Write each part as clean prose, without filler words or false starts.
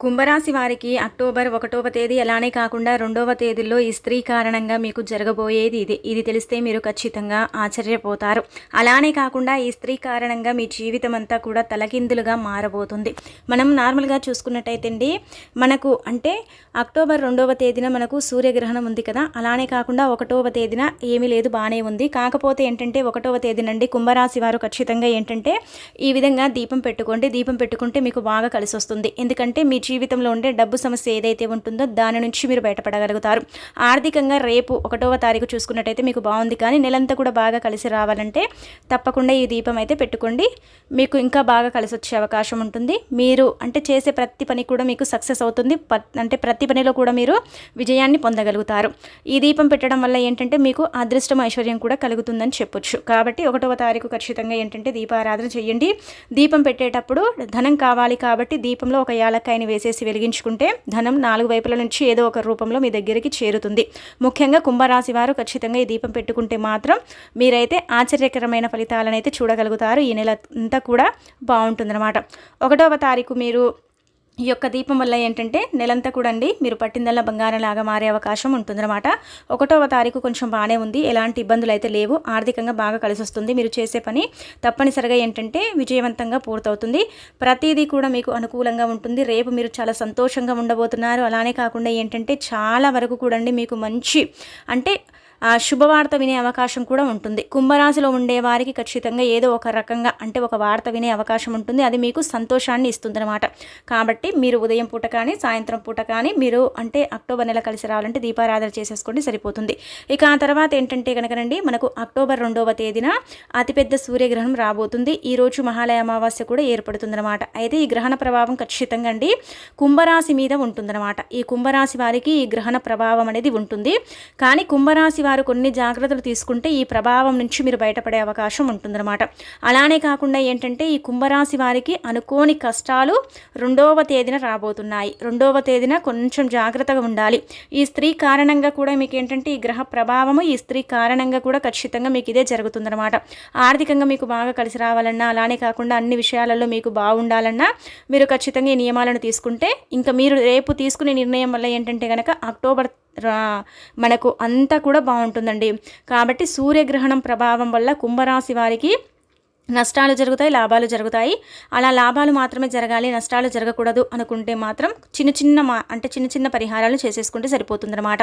కుంభరాశి వారికి అక్టోబర్ 1వ తేదీ అలానే కాకుండా 2వ తేదీలో ఈ స్త్రీ కారణంగా మీకు జరగబోయేది ఇది తెలిస్తే మీరు ఖచ్చితంగా ఆశ్చర్యపోతారు. అలానే కాకుండా ఈ స్త్రీ కారణంగా మీ జీవితం అంతా కూడా తలకిందులుగా మారబోతుంది. మనం నార్మల్గా చూసుకున్నట్టయితే అండి, మనకు అంటే అక్టోబర్ 2వ తేదీన మనకు సూర్యగ్రహణం ఉంది కదా. అలానే కాకుండా 1వ తేదీన ఏమీ లేదు, బాగానే ఉంది. కాకపోతే ఏంటంటే 1వ తేదీనండి కుంభరాశి వారు ఖచ్చితంగా ఏంటంటే ఈ విధంగా దీపం పెట్టుకోండి. దీపం పెట్టుకుంటే మీకు బాగా కలిసి వస్తుంది. ఎందుకంటే మీ జీవితంలో ఉండే డబ్బు సమస్య ఏదైతే ఉంటుందో దాని నుంచి మీరు బయటపడగలుగుతారు. ఆర్థికంగా రేపు 1వ తారీఖు చూసుకున్నట్టయితే మీకు బాగుంది, కానీ నెలంతా కూడా బాగా కలిసి రావాలంటే తప్పకుండా ఈ దీపం అయితే పెట్టుకోండి. మీకు ఇంకా బాగా కలిసి వచ్చే అవకాశం ఉంటుంది. మీరు అంటే చేసే ప్రతి పని కూడా మీకు సక్సెస్ అవుతుంది. అంటే ప్రతి పనిలో కూడా మీరు విజయాన్ని పొందగలుగుతారు. ఈ దీపం పెట్టడం వల్ల ఏంటంటే మీకు అదృష్టం ఐశ్వర్యం కూడా కలుగుతుందని చెప్పొచ్చు. కాబట్టి 1వ తారీఖు ఖచ్చితంగా ఏంటంటే దీపారాధన చేయండి. దీపం పెట్టేటప్పుడు ధనం కావాలి కాబట్టి దీపంలో ఒక యాలక్కాయని వేసేసి వెలిగించుకుంటే ధనం 4 వైపుల నుంచి ఏదో ఒక రూపంలో మీ దగ్గరికి చేరుతుంది. ముఖ్యంగా కుంభరాశి వారు ఖచ్చితంగా ఈ దీపం పెట్టుకుంటే మాత్రం మీరైతే ఆశ్చర్యకరమైన ఫలితాలను అయితే చూడగలుగుతారు. ఈ నెల అంతా కూడా బాగుంటుందన్నమాట. 1వ తారీఖు మీరు ఈ యొక్క దీపం వల్ల ఏంటంటే నెలంతా కూడా అండి మీరు పట్టిందల్లా బంగారంలాగా మారే అవకాశం ఉంటుందన్నమాట. 1వ తారీఖు కొంచెం బాగానే ఉంది, ఎలాంటి ఇబ్బందులు అయితే లేవు. ఆర్థికంగా బాగా కలిసి వస్తుంది. మీరు చేసే పని తప్పనిసరిగా ఏంటంటే విజయవంతంగా పూర్తవుతుంది. ప్రతిదీ కూడా మీకు అనుకూలంగా ఉంటుంది. రేపు మీరు చాలా సంతోషంగా ఉండబోతున్నారు. అలానే కాకుండా ఏంటంటే చాలా వరకు కూడా అండి మీకు మంచి అంటే శుభవార్త వినే అవకాశం కూడా ఉంటుంది. కుంభరాశిలో ఉండే వారికి ఖచ్చితంగా ఏదో ఒక రకంగా అంటే ఒక వార్త వినే అవకాశం ఉంటుంది. అది మీకు సంతోషాన్ని ఇస్తుందన్నమాట. కాబట్టి మీరు ఉదయం పూట కానీ సాయంత్రం పూట కానీ మీరు అంటే అక్టోబర్ నెల కలిసి రావాలంటే దీపారాధన చేసేసుకోండి, సరిపోతుంది. ఇక ఆ తర్వాత ఏంటంటే కనుకనండి మనకు అక్టోబర్ 2వ తేదీన అతిపెద్ద సూర్యగ్రహణం రాబోతుంది. ఈరోజు మహాలయ అమావాస్య కూడా ఏర్పడుతుందన్నమాట. అయితే ఈ గ్రహణ ప్రభావం ఖచ్చితంగా అండి కుంభరాశి మీద ఉంటుందన్నమాట. ఈ కుంభరాశి వారికి ఈ గ్రహణ ప్రభావం అనేది ఉంటుంది. కానీ కుంభరాశి వారు కొన్ని జాగ్రత్తలు తీసుకుంటే ఈ ప్రభావం నుంచి మీరు బయటపడే అవకాశం ఉంటుందన్నమాట. అలానే కాకుండా ఏంటంటే ఈ కుంభరాశి వారికి అనుకోని కష్టాలు 2వ తేదీన రాబోతున్నాయి. 2వ తేదీన కొంచెం జాగ్రత్తగా ఉండాలి. ఈ స్త్రీ కారణంగా కూడా మీకు ఏంటంటే ఈ గ్రహ ప్రభావము ఈ స్త్రీ కారణంగా కూడా ఖచ్చితంగా మీకు ఇదే జరుగుతుందన్నమాట. ఆర్థికంగా మీకు బాగా కలిసి రావాలన్నా అలానే కాకుండా అన్ని విషయాలలో మీకు బాగుండాలన్నా మీరు ఖచ్చితంగా ఈ నియమాలను తీసుకుంటే ఇంకా మీరు రేపు తీసుకునే నిర్ణయం వల్ల ఏంటంటే కనుక అక్టోబర్ మనకు అంతా కూడా బాగుంటుందండి. కాబట్టి సూర్యగ్రహణం ప్రభావం వల్ల కుంభరాశి వారికి నష్టాలు జరుగుతాయి, లాభాలు జరుగుతాయి. అలా లాభాలు మాత్రమే జరగాలి, నష్టాలు జరగకూడదు అనుకుంటే మాత్రం చిన్న చిన్న పరిహారాలు చేసేసుకుంటే సరిపోతుందన్నమాట.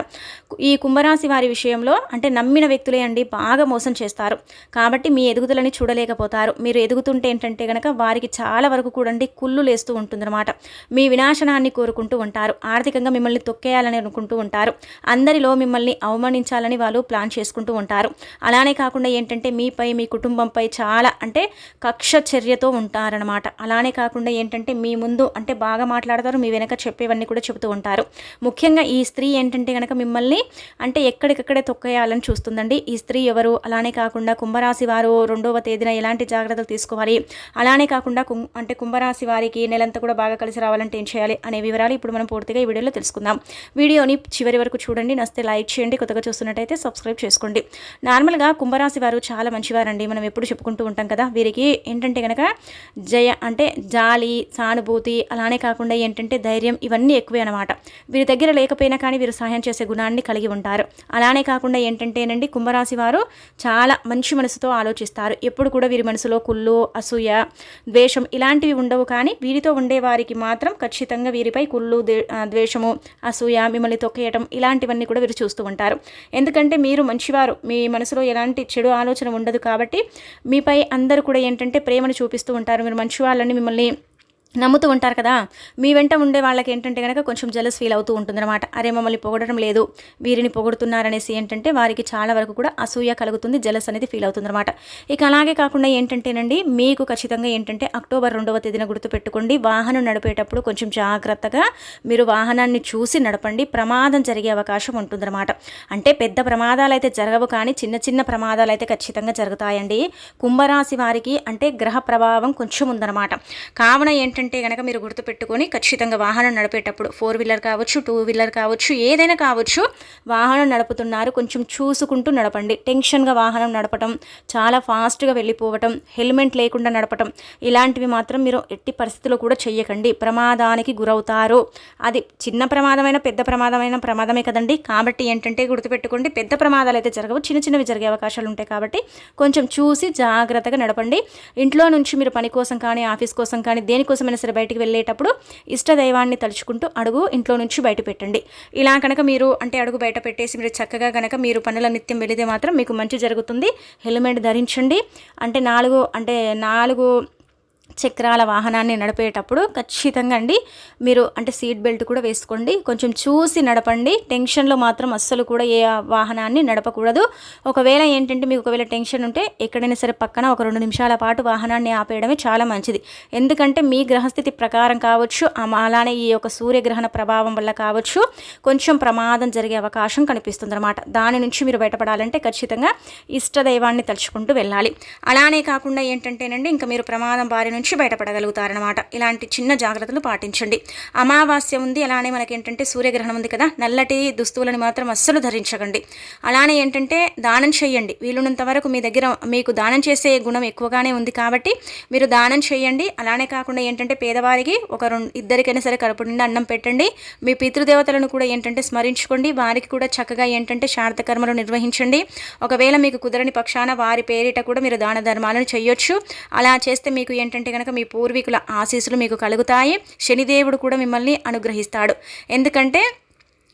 ఈ కుంభరాశి వారి విషయంలో అంటే నమ్మిన వ్యక్తులే అండి బాగా మోసం చేస్తారు. కాబట్టి మీ ఎదుగుదలని చూడలేకపోతారు. మీరు ఎదుగుతుంటే ఏంటంటే కనుక వారికి చాలా వరకు కూడా అండి కుళ్ళు లేస్తూ ఉంటుందన్నమాట. మీ వినాశనాన్ని కోరుకుంటూ ఉంటారు. ఆర్థికంగా మిమ్మల్ని తొక్కేయాలని అనుకుంటూ ఉంటారు. అందరిలో మిమ్మల్ని అవమానించాలని వాళ్ళు ప్లాన్ చేసుకుంటూ ఉంటారు. అలానే కాకుండా ఏంటంటే మీపై మీ కుటుంబంపై చాలా అంటే కక్ష చర్యతో ఉంటారనమాట. అలానే కాకుండా ఏంటంటే మీ ముందు అంటే బాగా మాట్లాడతారు, మీ వెనక చెప్పేవన్నీ కూడా చెబుతూ ఉంటారు. ముఖ్యంగా ఈ స్త్రీ ఏంటంటే కనుక మిమ్మల్ని అంటే ఎక్కడికక్కడే తొక్కేయాలని చూస్తుందండి. ఈ స్త్రీ ఎవరు? అలానే కాకుండా కుంభరాశి వారు 2వ తేదీన ఎలాంటి జాగ్రత్తలు తీసుకోవాలి, అలానే కాకుండా అంటే కుంభరాశి వారికి నెలంతా కూడా బాగా కలిసి రావాలంటే ఏం చేయాలి అనే వివరాలు ఇప్పుడు మనం పూర్తిగా ఈ వీడియోలో తెలుసుకుందాం. వీడియోని చివరి వరకు చూడండి. నచ్చితే లైక్ చేయండి, కొత్తగా చూస్తున్నట్టయితే సబ్స్క్రైబ్ చేసుకోండి. నార్మల్గా కుంభరాశి వారు చాలా మంచివారండి, మనం ఎప్పుడు చెప్పుకుంటూ ఉంటాం కదా. వీరికి ఏంటంటే కనుక అంటే జాలి, సానుభూతి, అలానే కాకుండా ఏంటంటే ధైర్యం ఇవన్నీ ఎక్కువే అనమాట. వీరి దగ్గర లేకపోయినా కానీ వీరు సహాయం చేసే గుణాన్ని కలిగి ఉంటారు. అలానే కాకుండా ఏంటంటేనండి కుంభరాశి వారు చాలా మంచి మనసుతో ఆలోచిస్తారు. ఎప్పుడు కూడా వీరి మనసులో కుళ్ళు, అసూయ, ద్వేషం ఇలాంటివి ఉండవు. కానీ వీరితో ఉండే వారికి మాత్రం ఖచ్చితంగా వీరిపై కుళ్ళు, ద్వేషము, అసూయ, మిమ్మల్ని తొక్కేయటం ఇలాంటివన్నీ కూడా వీరు చూస్తూ ఉంటారు. ఎందుకంటే మీరు మంచివారు, మీ మనసులో ఎలాంటి చెడు ఆలోచన ఉండదు. కాబట్టి మీపై అందరూ కూడా ఏంటంటే ప్రేమను చూపిస్తూ ఉంటారు. మీరు మంచి వాళ్ళని మిమ్మల్ని నమ్ముతూ ఉంటారు కదా. మీ వెంట ఉండే వాళ్ళకి ఏంటంటే కనుక కొంచెం జెలస్ ఫీల్ అవుతూ ఉంటుందన్నమాట. అరే మమ్మల్ని పొగడడం లేదు, వీరిని పొగుడుతున్నారనేసి ఏంటంటే వారికి చాలా వరకు కూడా అసూయ కలుగుతుంది, జెలస్ అనేది ఫీల్ అవుతుందన్నమాట. ఇక అలాగే కాకుండా ఏంటంటేనండి మీకు ఖచ్చితంగా ఏంటంటే అక్టోబర్ 2వ తేదీన గుర్తుపెట్టుకోండి, వాహనం నడిపేటప్పుడు కొంచెం జాగ్రత్తగా మీరు వాహనాన్ని చూసి నడపండి. ప్రమాదం జరిగే అవకాశం ఉంటుందన్నమాట. అంటే పెద్ద ప్రమాదాలు అయితే జరగవు, కానీ చిన్న చిన్న ప్రమాదాలు అయితే ఖచ్చితంగా జరుగుతాయండి. కుంభరాశి వారికి అంటే గ్రహ ప్రభావం కొంచెం ఉందన్నమాట. కావున ఏంటంటే ఏంటంటే కనుక మీరు గుర్తుపెట్టుకొని ఖచ్చితంగా వాహనం నడిపేటప్పుడు 4 వీలర్ కావచ్చు, 2 వీలర్ కావచ్చు, ఏదైనా కావచ్చు, వాహనం నడుపుతున్నారు కొంచెం చూసుకుంటూ నడపండి. టెన్షన్గా వాహనం నడపటం, చాలా ఫాస్ట్గా వెళ్ళిపోవటం, హెల్మెట్ లేకుండా నడపటం ఇలాంటివి మాత్రం మీరు ఎట్టి పరిస్థితుల్లో కూడా చెయ్యకండి. ప్రమాదానికి గురవుతారు. అది చిన్న ప్రమాదమైన పెద్ద ప్రమాదమైన ప్రమాదమే కదండి. కాబట్టి ఏంటంటే గుర్తుపెట్టుకోండి, పెద్ద ప్రమాదాలు అయితే జరగవు, చిన్న చిన్నవి జరిగే అవకాశాలు ఉంటాయి. కాబట్టి కొంచెం చూసి జాగ్రత్తగా నడపండి. ఇంట్లో నుంచి మీరు పని కోసం కానీ, ఆఫీస్ కోసం కానీ, దేనికోసమైనా సరే బయటికి వెళ్ళేటప్పుడు ఇష్టదైవాన్ని తలుచుకుంటూ అడుగు ఇంట్లో నుంచి బయట పెట్టండి. ఇలా కనుక మీరు అంటే అడుగు బయట పెట్టేసి మీరు చక్కగా కనుక మీరు పనుల నిత్యం వెళితే మాత్రం మీకు మంచి జరుగుతుంది. హెల్మెట్ ధరించండి. అంటే నాలుగు చక్రాల వాహనాన్ని నడిపేటప్పుడు ఖచ్చితంగా అండి మీరు అంటే సీట్ బెల్ట్ కూడా వేసుకోండి. కొంచెం చూసి నడపండి. టెన్షన్లో మాత్రం అస్సలు కూడా ఏ వాహనాన్ని నడపకూడదు. ఒకవేళ ఏంటంటే మీకు ఒకవేళ టెన్షన్ ఉంటే ఎక్కడైనా సరే పక్కన ఒక 2 నిమిషాల పాటు వాహనాన్ని ఆపేయడమే చాలా మంచిది. ఎందుకంటే మీ గ్రహస్థితి ప్రకారం కావచ్చు, అలానే ఈ యొక్క సూర్యగ్రహణ ప్రభావం వల్ల కావచ్చు, కొంచెం ప్రమాదం జరిగే అవకాశం కనిపిస్తుంది అనమాట. దాని నుంచి మీరు బయటపడాలంటే ఖచ్చితంగా ఇష్టదైవాన్ని తలుచుకుంటూ వెళ్ళాలి. అలానే కాకుండా ఏంటంటేనండి ఇంకా మీరు ప్రమాదం బారి నుంచి బయటపడగలుగుతారనమాట. ఇలాంటి చిన్న జాగ్రత్తలు పాటించండి. అమావాస్య ఉంది, అలానే మనకి ఏంటంటే సూర్యగ్రహణం ఉంది కదా, నల్లటి దుస్తువులని మాత్రం అస్సలు ధరించకండి. అలానే ఏంటంటే దానం చేయండి. వీలున్నంత వరకు మీ దగ్గర మీకు దానం చేసే గుణం ఎక్కువగానే ఉంది కాబట్టి మీరు దానం చేయండి. అలానే కాకుండా ఏంటంటే పేదవారికి ఇద్దరికైనా సరే కడుపు నిండా అన్నం పెట్టండి. మీ పితృదేవతలను కూడా ఏంటంటే స్మరించుకోండి. వారికి కూడా చక్కగా ఏంటంటే శారద కర్మలు నిర్వహించండి. ఒకవేళ మీకు కుదరని పక్షాన వారి పేరిట కూడా మీరు దాన ధర్మాలను చేయొచ్చు. అలా చేస్తే మీకు ఏంటంటే కనుక మీ పూర్వీకుల ఆశీస్సులు మీకు కలుగుతాయి. శనిదేవుడు కూడా మిమ్మల్ని అనుగ్రహిస్తాడు. ఎందుకంటే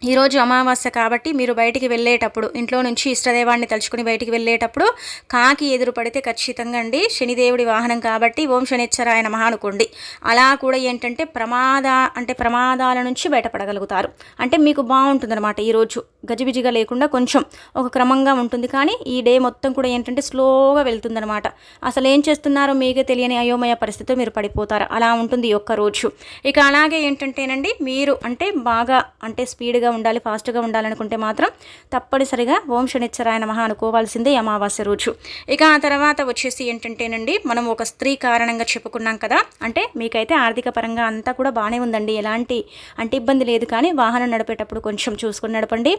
ఈరోజు అమావాస్య కాబట్టి మీరు బయటికి వెళ్ళేటప్పుడు ఇంట్లో నుంచి ఇష్టదైవాన్ని తలుచుకుని బయటికి వెళ్ళేటప్పుడు కాకి ఎదురు పడితే ఖచ్చితంగా అండి శనిదేవుడి వాహనం కాబట్టి ఓం శనిచ్చరాయ నమః అనుకోండి. అలా కూడా ఏంటంటే ప్రమాదాల నుంచి బయటపడగలుగుతారు. అంటే మీకు బాగుంటుందన్నమాట. ఈరోజు గజిబిజిగా లేకుండా కొంచెం ఒక క్రమంగా ఉంటుంది. కానీ ఈ డే మొత్తం కూడా ఏంటంటే స్లోగా వెళ్తుందనమాట. అసలు ఏం చేస్తున్నారో మీకే తెలియని అయోమయ పరిస్థితితో మీరు పడిపోతారు. అలా ఉంటుంది ఈ ఒక్క రోజు. ఇక అలాగే ఏంటంటేనండి మీరు అంటే బాగా అంటే స్పీడ్గా ఉండాలి, ఫాస్ట్గా ఉండాలనుకుంటే మాత్రం తప్పనిసరిగా ఓం శనిచ్చరాయ నమః అనుకోవాల్సిందే అమావాస్య రోజు. ఇక ఆ తర్వాత వచ్చేసి ఏంటంటేనండి మనం ఒక స్త్రీ కారణంగా చెప్పుకున్నాం కదా, అంటే మీకైతే ఆర్థిక పరంగా అంతా కూడా బాగానే ఉందండి, ఎలాంటి అంటే ఇబ్బంది లేదు. కానీ వాహనం నడిపేటప్పుడు కొంచెం చూసుకుని నడపండి.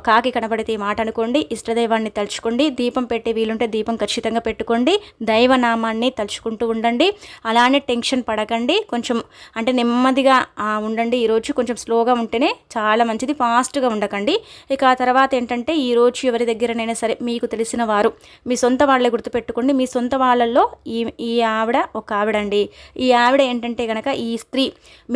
కాకి కనబడితే మాట అనుకోండి. ఇష్టదైవాన్ని తలుచుకోండి. దీపం పెట్టే వీలుంటే దీపం ఖచ్చితంగా పెట్టుకోండి. దైవనామాన్ని తలుచుకుంటూ ఉండండి. అలానే టెన్షన్ పడకండి. కొంచెం అంటే నెమ్మదిగా ఉండండి. ఈరోజు కొంచెం స్లోగా ఉంటేనే చాలా మంచిది. ఫాస్ట్గా ఉండకండి. ఇక ఆ తర్వాత ఏంటంటే ఈరోజు ఎవరి దగ్గరనైనా సరే మీకు తెలిసిన వారు మీ సొంత వాళ్ళే గుర్తుపెట్టుకోండి. మీ సొంత వాళ్ళల్లో ఈ ఆవిడ ఒక ఆవిడండి. ఈ ఆవిడ ఏంటంటే కనుక ఈ స్త్రీ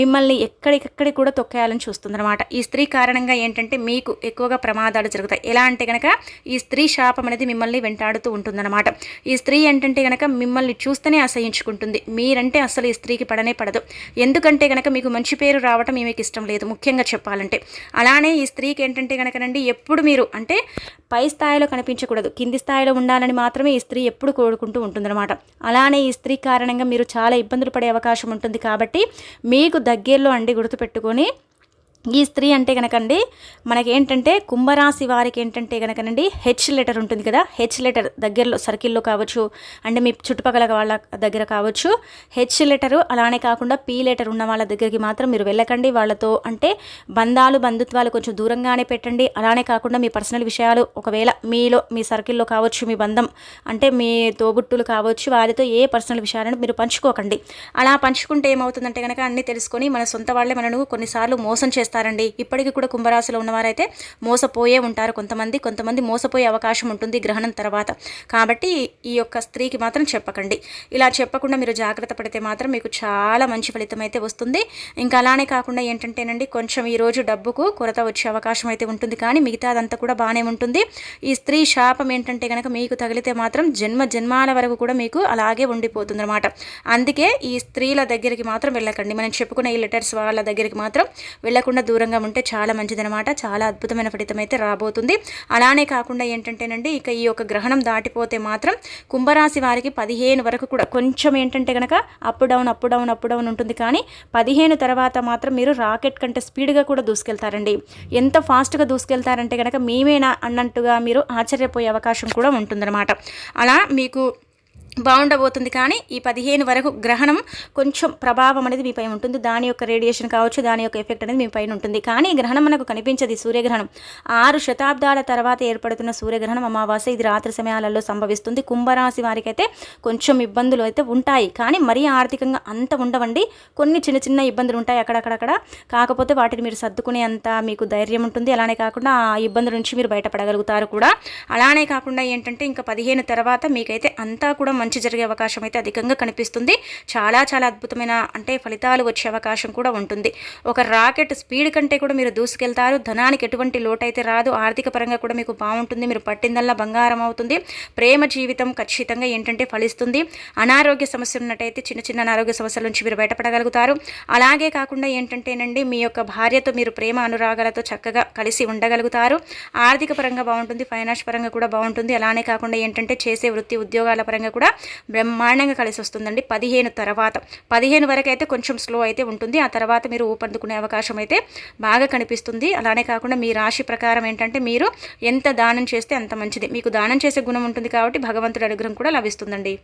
మిమ్మల్ని ఎక్కడికక్కడికి కూడా తొక్కేయాలని చూస్తుందన్నమాట. ఈ స్త్రీ కారణంగా ఏంటంటే మీకు ఎక్కువగా ప్రమాదాలు జరుగుతాయి. ఎలా అంటే కనుక ఈ స్త్రీ శాపం అనేది మిమ్మల్ని వెంటాడుతూ ఉంటుందన్నమాట. ఈ స్త్రీ ఏంటంటే కనుక మిమ్మల్ని చూస్తేనే అసహించుకుంటుంది. మీరంటే అసలు ఈ స్త్రీకి పడనే పడదు. ఎందుకంటే కనుక మీకు మంచి పేరు రావటం ఈమెకి ఇష్టం లేదు ముఖ్యంగా చెప్పాలంటే. అలానే ఈ స్త్రీకి ఏంటంటే కనుకనండి ఎప్పుడు మీరు అంటే పై స్థాయిలో కనిపించకూడదు, కింది స్థాయిలో ఉండాలని మాత్రమే ఈ స్త్రీ ఎప్పుడు కోరుకుంటూ ఉంటుందన్నమాట. అలానే ఈ స్త్రీ కారణంగా మీరు చాలా ఇబ్బందులు పడే అవకాశం ఉంటుంది. కాబట్టి మీకు దగ్గరలో అండి గుర్తుపెట్టుకొని ఈ స్త్రీ అంటే కనుకండి మనకేంటంటే కుంభరాశి వారికి ఏంటంటే కనుకనండి హెచ్ లెటర్ ఉంటుంది కదా, హెచ్ లెటర్ దగ్గరలో సర్కిల్లో కావచ్చు, అంటే మీ చుట్టుపక్కల వాళ్ళ దగ్గర కావచ్చు. హెచ్ లెటరు అలానే కాకుండా పీ లెటర్ ఉన్న వాళ్ళ దగ్గరికి మాత్రం మీరు వెళ్ళకండి. వాళ్ళతో అంటే బంధుత్వాలు కొంచెం దూరంగానే పెట్టండి. అలానే కాకుండా మీ పర్సనల్ విషయాలు ఒకవేళ మీ సర్కిల్లో కావచ్చు, మీ బంధం అంటే మీ తోబుట్టులు కావచ్చు, వారితో ఏ పర్సనల్ విషయాలను మీరు పంచుకోకండి. అలా పంచుకుంటే ఏమవుతుందంటే కనుక అన్నీ తెలుసుకొని మన సొంత వాళ్ళే మనను కొన్నిసార్లు మోసం చేస్తారు. ఇప్పటికీ కూడా కుంభరాశిలో ఉన్నవారైతే మోసపోయే ఉంటారు. కొంతమంది మోసపోయే అవకాశం ఉంటుంది గ్రహణం తర్వాత. కాబట్టి ఈ యొక్క స్త్రీకి మాత్రం చెప్పకండి. ఇలా చెప్పకుండా మీరు జాగ్రత్త పడితే మాత్రం మీకు చాలా మంచి ఫలితం అయితే వస్తుంది. ఇంకా అలానే కాకుండా ఏంటంటేనండి కొంచెం ఈరోజు డబ్బుకు కొరత వచ్చే అవకాశం అయితే ఉంటుంది. కానీ మిగతాదంతా కూడా బాగానే ఉంటుంది. ఈ స్త్రీ శాపం ఏంటంటే కనుక మీకు తగిలితే మాత్రం జన్మాల వరకు కూడా మీకు అలాగే ఉండిపోతుంది అనమాట. అందుకే ఈ స్త్రీల దగ్గరికి మాత్రం వెళ్ళకండి. మనం చెప్పుకున్న ఈ లెటర్స్ వాళ్ళ దగ్గరికి మాత్రం వెళ్ళకుండా దూరంగా ఉంటే చాలా మంచిదనమాట. చాలా అద్భుతమైన ఫలితం అయితే రాబోతుంది. అలానే కాకుండా ఏంటంటేనండి ఇక ఈ యొక్క గ్రహణం దాటిపోతే మాత్రం కుంభరాశి వారికి 15 వరకు కూడా కొంచెం ఏంటంటే కనుక అప్ డౌన్ ఉంటుంది. కానీ 15 తర్వాత మాత్రం మీరు రాకెట్ కంటే స్పీడ్గా కూడా దూసుకెళ్తారండి. ఎంత ఫాస్ట్గా దూసుకెళ్తారంటే కనుక మేమేనా అన్నట్టుగా మీరు ఆశ్చర్యపోయే అవకాశం కూడా ఉంటుందన్నమాట. అలా మీకు బాగుండబోతుంది. కానీ ఈ 15 వరకు గ్రహణం కొంచెం ప్రభావం అనేది మీపై ఉంటుంది. దాని యొక్క రేడియేషన్ కావచ్చు, దాని యొక్క ఎఫెక్ట్ అనేది మీ పైన ఉంటుంది. కానీ ఈ గ్రహణం మనకు కనిపించదు. సూర్యగ్రహణం 6 శతాబ్దాల తర్వాత ఏర్పడుతున్న సూర్యగ్రహణం అమావాస్య. ఇది రాత్రి సమయాలలో సంభవిస్తుంది. కుంభరాశి వారికి అయితే కొంచెం ఇబ్బందులు అయితే ఉంటాయి, కానీ మరీ ఆర్థికంగా అంత ఉండవండి. కొన్ని చిన్న చిన్న ఇబ్బందులు ఉంటాయి అక్కడక్కడక్కడ. కాకపోతే వాటిని మీరు సర్దుకునే అంత మీకు ధైర్యం ఉంటుంది. అలానే కాకుండా ఆ ఇబ్బందుల నుంచి మీరు బయటపడగలుగుతారు కూడా. అలానే కాకుండా ఏంటంటే ఇంకా 15 తర్వాత మీకైతే అంతా కూడా మంచి జరిగే అవకాశం అయితే అధికంగా కనిపిస్తుంది. చాలా చాలా అద్భుతమైన ఫలితాలు వచ్చే అవకాశం కూడా ఉంటుంది. ఒక రాకెట్ స్పీడ్ కంటే కూడా మీరు దూసుకెళ్తారు. ధనానికి ఎటువంటి లోటు అయితే రాదు. ఆర్థిక పరంగా కూడా మీకు బాగుంటుంది. మీరు పట్టిందల్లా బంగారం అవుతుంది. ప్రేమ జీవితం ఖచ్చితంగా ఫలిస్తుంది. అనారోగ్య సమస్యలు ఉన్నట్టయితే చిన్న చిన్న అనారోగ్య సమస్యల నుంచి మీరు బయటపడగలుగుతారు. అలాగే కాకుండా మీ యొక్క భార్యతో మీరు ప్రేమ అనురాగాలతో చక్కగా కలిసి ఉండగలుగుతారు. ఆర్థిక పరంగా బాగుంటుంది. ఫైనాన్స్ పరంగా కూడా బాగుంటుంది. అలానే కాకుండా చేసే వృత్తి ఉద్యోగాల పరంగా కూడా బ్రహ్మాండంగా కలిసి వస్తుందండి. 15 వరకు అయితే కొంచెం స్లో అయితే ఉంటుంది. ఆ తర్వాత మీరు ఊపందుకునే అవకాశం అయితే బాగా కనిపిస్తుంది. అలానే కాకుండా మీ రాశి ప్రకారం మీరు ఎంత దానం చేస్తే అంత మంచిది. మీకు దానం చేసే గుణం ఉంటుంది కాబట్టి భగవంతుడి అనుగ్రహం కూడా లభిస్తుందండి.